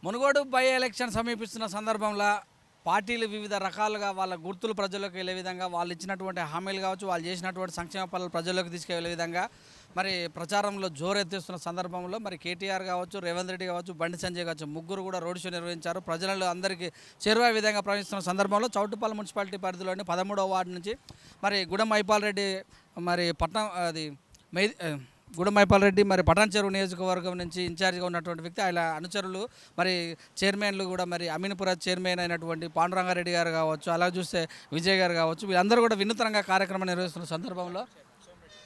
Munugode by election సమీపిస్తున్న సందర్భంలో పార్టీలు వివిధ రకాలుగా వాళ్ళ గుర్తులు ప్రజల్లోకి వెళ్ళే విధంగా వాళ్ళు ఇచ్చినటువంటి హామీలు కావచ్చు, వాళ్ళు చేసినటువంటి సంక్షేమ పనులు ప్రజల్లోకి తీసుకెళ్లే విధంగా మరి ప్రచారంలో జోరెత్తిస్తున్న సందర్భంలో మరి కేటీఆర్ కావచ్చు, రేవంత్ రెడ్డి కావచ్చు, బండి సంజయ్ కావచ్చు, ముగ్గురు కూడా రోడ్ షో నిర్వహించారు. ప్రజలలో అందరికీ చేరువే విధంగా ప్రవహిస్తున్న సందర్భంలో చౌటుప్పల్ మున్సిపాలిటీ పరిధిలోని 13వ వార్డు నుంచి మరి గుడం మైపాల్ రెడ్డి మరి పట్నం గుడమైపాల్ రెడ్డి మరి పటాన్ చెరువు నియోజకవర్గం నుంచి ఇన్ఛార్జిగా ఉన్నటువంటి వ్యక్తి, ఆయన అనుచరులు మరి చైర్మన్లు కూడా మరి అమీన్పుర చైర్మన్ అయినటువంటి పాండురంగారెడ్డి గారు కావచ్చు, అలా చూస్తే విజయ్ గారు కావచ్చు, వీళ్ళందరూ కూడా వినూత్నంగా కార్యక్రమం నిర్వహిస్తున్న సందర్భంలో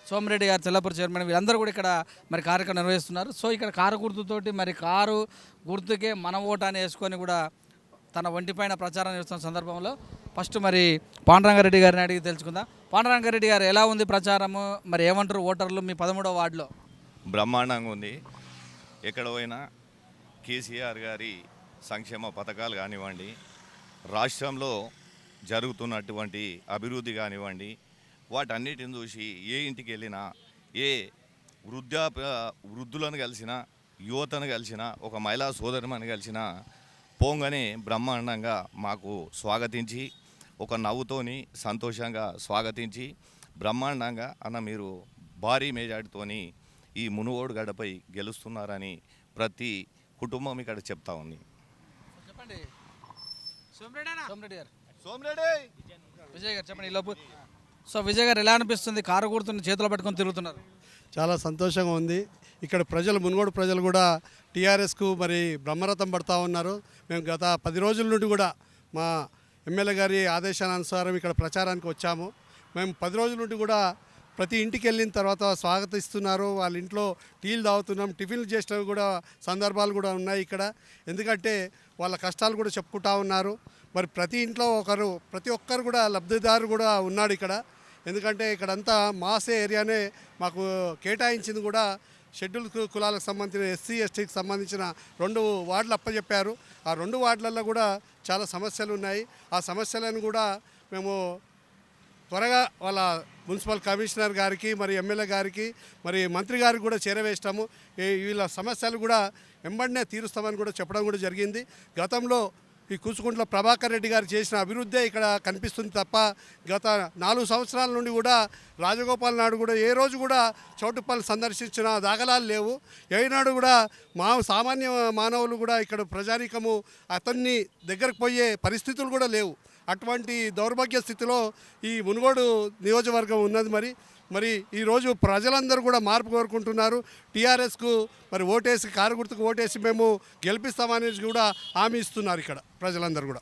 సోమిరెడ్డి గారు చెల్లపూర్ చైర్మన్ వీళ్ళందరూ కూడా ఇక్కడ మరి కార్యక్రమం నిర్వహిస్తున్నారు. సో ఇక్కడ కారు గుర్తుతోటి మరి కారు గుర్తుకే మన ఓటు అని వేసుకొని కూడా తన ఒంటిపైన ప్రచారం చేస్తున్న సందర్భంలో ఫస్ట్ మరి పాండురంగారెడ్డి గారిని అడిగి తెలుసుకుందాం. పాండురంగారెడ్డి గారు ఎలా ఉంది ప్రచారము, మరి ఏమంటారు ఓటర్లు మీ 13వ వార్డులో? బ్రహ్మాండంగా ఉంది. ఎక్కడ పోయినా కేసీఆర్ గారి సంక్షేమ పథకాలు కానివ్వండి, రాష్ట్రంలో జరుగుతున్నటువంటి అభివృద్ధి కానివ్వండి, వాటన్నిటిని చూసి ఏ ఇంటికి వెళ్ళినా, ఏ వృద్ధులను కలిసినా, యువతను కలిసినా, ఒక మహిళా సోదరిమని కలిసినా పోంగానే బ్రహ్మాండంగా మాకు స్వాగతించి, ఒక నవ్వుతోని సంతోషంగా స్వాగతించి బ్రహ్మాండంగా అన్న మీరు భారీ మెజార్టీతోని ఈ మునుగోడు గడపై గెలుస్తున్నారని ప్రతి కుటుంబం ఇక్కడ చెప్తా ఉంది. చెప్పండి సోమిరెడ్డి గారు. విజయ్ గారు చెప్పండి ఈలోపు. సో విజయ్ గారు ఎలా అనిపిస్తుంది, కారు గుర్తుని చేతిలో పట్టుకొని తిరుగుతున్నారు? చాలా సంతోషంగా ఉంది. ఇక్కడ ప్రజలు, మునుగోడు ప్రజలు కూడా టీఆర్ఎస్కు మరి బ్రహ్మరథం పడుతూ ఉన్నారు. మేము గత 10 రోజుల నుండి కూడా మా ఎమ్మెల్యే గారి ఆదేశానుసారం ఇక్కడ ప్రచారానికి వచ్చాము. మేము 10 రోజుల నుండి కూడా ప్రతి ఇంటికి వెళ్ళిన తర్వాత స్వాగతిస్తున్నారు. వాళ్ళ ఇంట్లో టీలు తాగుతున్నాం, టిఫిన్లు చేసిన కూడా సందర్భాలు కూడా ఉన్నాయి ఇక్కడ. ఎందుకంటే వాళ్ళ కష్టాలు కూడా చెప్పుకుంటా ఉన్నారు. మరి ప్రతి ఇంట్లో ప్రతి ఒక్కరు కూడా లబ్ధిదారు కూడా ఉన్నాడు ఇక్కడ. ఎందుకంటే ఇక్కడంతా మాసే ఏరియానే మాకు కేటాయించింది కూడా షెడ్యూల్ కులాలకు సంబంధించిన ఎస్సీ ఎస్టీకి సంబంధించిన 2 వార్డులు అప్పచెప్పారు. ఆ 2 వార్డులలో కూడా చాలా సమస్యలు ఉన్నాయి. ఆ సమస్యలను కూడా మేము త్వరగా వాళ్ళ మున్సిపల్ కమిషనర్ గారికి, మరి ఎమ్మెల్యే గారికి, మరి మంత్రి గారికి కూడా చేరవేస్తాము. వీళ్ళ సమస్యలు కూడా వెంబడినే తీరుస్తామని కూడా చెప్పడం కూడా జరిగింది. గతంలో ఈ కూచుకుంట్ల ప్రభాకర్ రెడ్డి గారు చేసిన అభివృద్ధే ఇక్కడ కనిపిస్తుంది తప్ప గత 4 సంవత్సరాల నుండి కూడా రాజగోపాల్ నాయుడు కూడా ఏ రోజు కూడా చౌటుప్పల్ సందర్శించిన దాఖలాలు లేవు. ఏనాడు కూడా సామాన్య మానవులు కూడా ఇక్కడ ప్రజానీకము అతన్ని దగ్గరకు పోయే పరిస్థితులు కూడా లేవు. అటువంటి దౌర్భాగ్య స్థితిలో ఈ మునుగోడు నియోజకవర్గం ఉన్నది. మరి ఈరోజు ప్రజలందరూ కూడా మార్పు కోరుకుంటున్నారు. టీఆర్ఎస్కు మరి ఓటేసి, కారు గుర్తుకు ఓటేసి మేము గెలిపిస్తామనేసి కూడా హామీ ఇస్తున్నారు ఇక్కడ ప్రజలందరూ కూడా.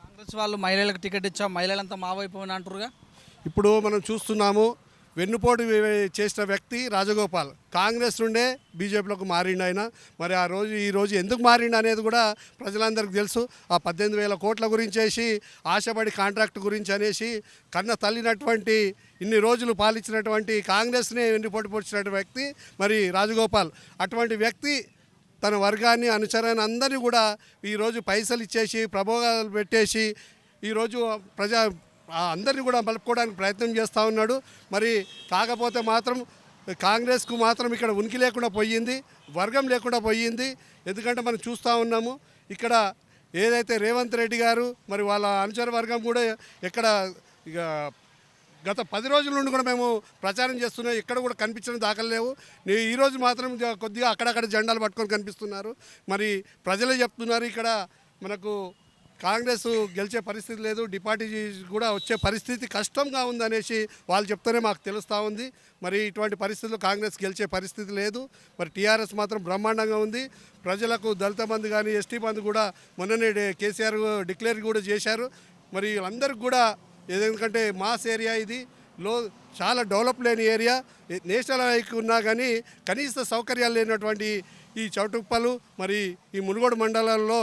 కాంగ్రెస్ వాళ్ళు మహిళలకు టికెట్ ఇచ్చాం, మహిళలంతా మా వైపు అంటారుగా. ఇప్పుడు మనం చూస్తున్నాము, వెన్నుపోటు చేసిన వ్యక్తి రాజగోపాల్ కాంగ్రెస్ నుండే బీజేపీలోకి మారిండు ఆయన. మరి ఈరోజు ఎందుకు మారిండు అనేది కూడా ప్రజలందరికీ తెలుసు. ఆ 18,000 కోట్ల గురించేసి ఆశపడి కాంట్రాక్ట్ గురించి అనేసి కన్న తల్లినటువంటి ఇన్ని రోజులు పాలించినటువంటి కాంగ్రెస్నే వెన్నుపోటు పొడిచినటువంటి వ్యక్తి మరి రాజగోపాల్. అటువంటి వ్యక్తి తన వర్గాన్ని, అనుచరాన్ని అందరినీ కూడా ఈరోజు పైసలు ఇచ్చేసి, ప్రబోధాలు పెట్టేసి ఈరోజు అందరినీ కూడా మలుపుకోవడానికి ప్రయత్నం చేస్తూ ఉన్నాడు. మరి కాకపోతే మాత్రం కాంగ్రెస్కు మాత్రం ఇక్కడ ఉనికి లేకుండా పోయింది, వర్గం లేకుండా పోయింది. ఎందుకంటే మనం చూస్తూ ఉన్నాము ఇక్కడ ఏదైతే రేవంత్ రెడ్డి గారు మరి వాళ్ళ అనుచర వర్గం కూడా ఎక్కడ ఇక గత 10 రోజుల నుండి కూడా మేము ప్రచారం చేస్తున్నాం, ఎక్కడ కూడా కనిపించిన దాఖలు లేవు. ఈరోజు మాత్రం కొద్దిగా అక్కడక్కడ జెండాలు పట్టుకొని కనిపిస్తున్నారు. మరి ప్రజలే చెప్తున్నారు ఇక్కడ మనకు కాంగ్రెస్ గెలిచే పరిస్థితి లేదు, డిపాజిట్ కూడా వచ్చే పరిస్థితి కష్టంగా ఉందనేసి వాళ్ళు చెప్తేనే మాకు తెలుస్తూ ఉంది. మరి ఇటువంటి పరిస్థితుల్లో కాంగ్రెస్ గెలిచే పరిస్థితి లేదు. మరి టీఆర్ఎస్ మాత్రం బ్రహ్మాండంగా ఉంది. ప్రజలకు దళిత బంధు కానీ, ఎస్టీ బంధు కూడా మొన్ననే కేసీఆర్ డిక్లేర్ కూడా చేశారు. మరి అందరికి కూడా ఎందుకంటే మాస్ ఏరియా ఇది, చాలా డెవలప్ లేని ఏరియా, నేషనల్ హైవేకి ఉన్నా కానీ కనీస సౌకర్యాలు లేనటువంటి ఈ చౌటుప్పలు మరి ఈ మునుగోడు మండలంలో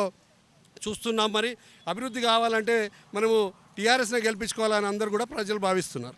చూస్తున్నాం. మరి అభివృద్ధి కావాలంటే మనము టీఆర్ఎస్నే గెలిపించుకోవాలని అందరూ కూడా ప్రజలు భావిస్తున్నారు.